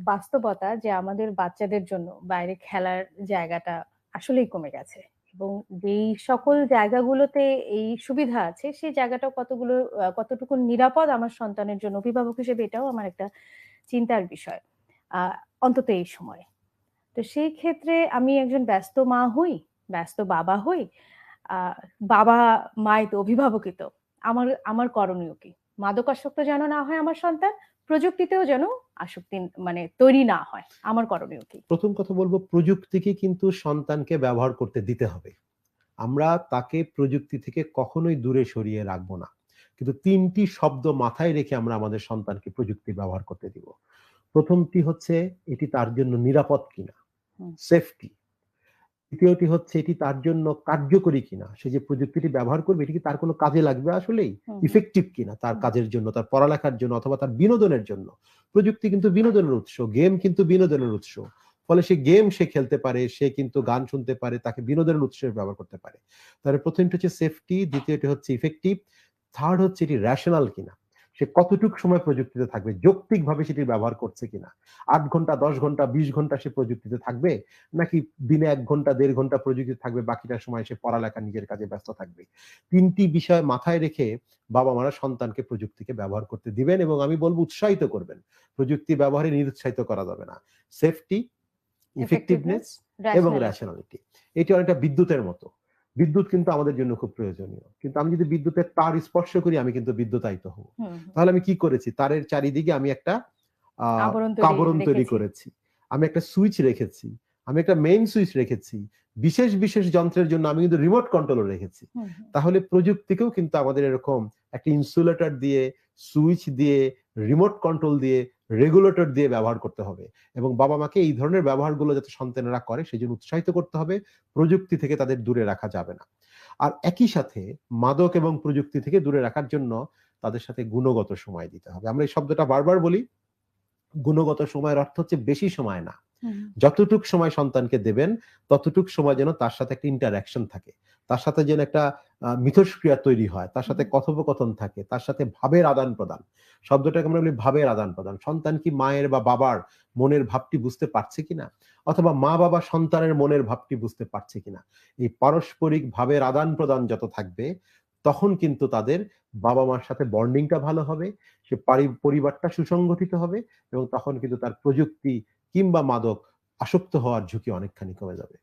বাস্তবতা যে আমাদের বাচ্চাদের জন্য বাইরে খেলার জায়গাটা আসলেই কমে গেছে। এবং যেই সকল জায়গাগুলোতে এই সুবিধা আছে সেই জায়গাটা কতটুকু নিরাপদ আমার সন্তানের জন্য অভিভাবক হিসেবে এটাও আমার একটা চিন্তার বিষয়। আ অন্তত এই সময়ে। তো সেই ক্ষেত্রে আমি একজন ব্যস্ত মা হই, ব্যস্ত বাবা হই। আ বাবা-মাই তো অভিভাবকই তো। আমার আমার করণীয় কি? মাদকাসক্ত যেন না হয় আমার সন্তান, প্রযুক্তিতেও যেন আসক্তি মানে তৈরি না হয়। আমার করণীয় কি? প্রথম কথা বলব, প্রযুক্তিকে কিন্তু সন্তানকে ব্যবহার করতে দিতে হবে। আমরা তাকে প্রযুক্তি থেকে কখনোই দূরে সরিয়ে রাখবো না। কিন্তু ৩ টি শব্দ মাথায় রেখে আমরা আমাদের সন্তানকে প্রযুক্তি ব্যবহার করতে দিব। ১ম টি হচ্ছে এটি তার জন্য নিরাপদ কিনা, হুম, সেফটি। ২য় টি হচ্ছে এটি তার জন্য কার্যকরী কিনা। সে যে প্রযুক্তিটি ব্যবহার করবে এটি কি তার কোনো কাজে লাগবে আসলেই? হুম, হুম, ইফেক্টিভ কিনা তার হুম, কাজের জন্য, তার পড়ালেখার জন্য অথবা তার বিনোদনের জন্য। প্রযুক্তি কিন্তু বিনোদনের উৎস, গেম কিন্তু বিনোদনের উৎস। ফলে সে গেম সে খেলতে পারে, সে কিন্তু গান শুনতে পারে, তাকে বিনোদনের উৎস হিসেবে ব্যবহার করতে পারে। তাহলে ১ম টি হচ্ছে সেফটি, ২য় টি হচ্ছে ইফেক্টিভ, ৩rd হচ্ছে এটি রেশনাল কিনা। সে কতটুক সময় প্রযুক্তিতে থাকবে, যৌক্তিকভাবে সেটির ব্যবহার করছে কিনা। ৮ ঘন্টা, ১০ ঘন্টা, ২০ ঘন্টা সে প্রযুক্তিতে থাকবে, নাকি দিনে ১ ঘন্টা ১.৫ ঘন্টা প্রযুক্তিতে থাকবে, বাকিটা সময় সে পড়ালেখা নিজের কাজে ব্যস্ত থাকবে। ৩ টি বিষয় মাথায় রেখে বাবা-মারা সন্তানকে প্রযুক্তিকে ব্যবহার করতে দিবেন এবং আমি বলব উৎসাহিত করবেন। প্রযুক্তি ব্যবহারে নিরুৎসাহিত করা যাবে না। সেফটি, effectiveness, ইফেক্টিভনেস এবং rationality। রেশনালিটি। এটি অনেকটা বিদ্যুতের মতো। বিদ্যুৎ কিন্তু আমাদের জন্য খুব প্রয়োজনীয়। কিন্তু আমি যদি বিদ্যুতের তার স্পর্শ করি আমি কিন্তু বিদ্যুতায়িত হব। হুম, হুম। তাহলে আমি কি করেছি? তারের চারিদিকে আমি একটা আ কাবরণ তৈরি রেখেছি। করেছি। আমি একটা সুইচ রেখেছি। আমি একটা মেইন সুইচ রেখেছি। বিশেষ, বিশেষ যন্ত্রের জন্য আমি কিন্তু রিমোট কন্ট্রোলও রেখেছি। হুম, হুম। তাহলে প্রযুক্তিকেও কিন্তু আমাদের এরকম একটা ইনসুলেটর দিয়ে, সুইচ দিয়ে, রিমোট কন্ট্রোল দিয়ে, রেগুলেটর দিয়ে ব্যবহার করতে হবে। এবং বাবা-মাকে এই ধরনের ব্যবহারগুলো যাতে সন্তানেরা করে সেজন্য উৎসাহিত করতে হবে। প্রযুক্তি থেকে তাদের দূরে রাখা যাবে না। আর একই সাথে মাদক এবং প্রযুক্তি থেকে দূরে রাখার জন্য তাদের সাথে গুণগত সময় দিতে হবে। আমরা এই শব্দটা বারবার বলি। গুণগত সময়ের অর্থ হচ্ছে বেশি সময় না। হুম, যতটুক সময় সন্তানকে দেবেন, ততটুক সময় যেন তার সাথে একটা ইন্টারেকশন থাকে। তার সাথে যেন একটা মিথস্ক্রিয়া তৈরি হয়। তার সাথে হুম, কথোপকথন থাকে। তার সাথে ভাবের আদান-প্রদান। শব্দটাকে আমরা বলি ভাবের আদান-প্রদান। সন্তান কি মায়ের বা বাবার মনের ভাবটি বুঝতে পারছে কিনা? অথবা মা-বাবা সন্তানের মনের ভাবটি বুঝতে পারছে কিনা? এই পারস্পরিক ভাবের আদান-প্রদান যত থাকবে, তখন কিন্তু তাদের বাবা-মার সাথে বন্ডিংটা ভালো হবে। সে পরিবারটা সুসংগঠিত হবে এবং তখন কিন্তু তার প্রযুক্তি কিংবা মাদক আসক্ত হওয়ার ঝুঁকি অনেকখানি কমে যাবে।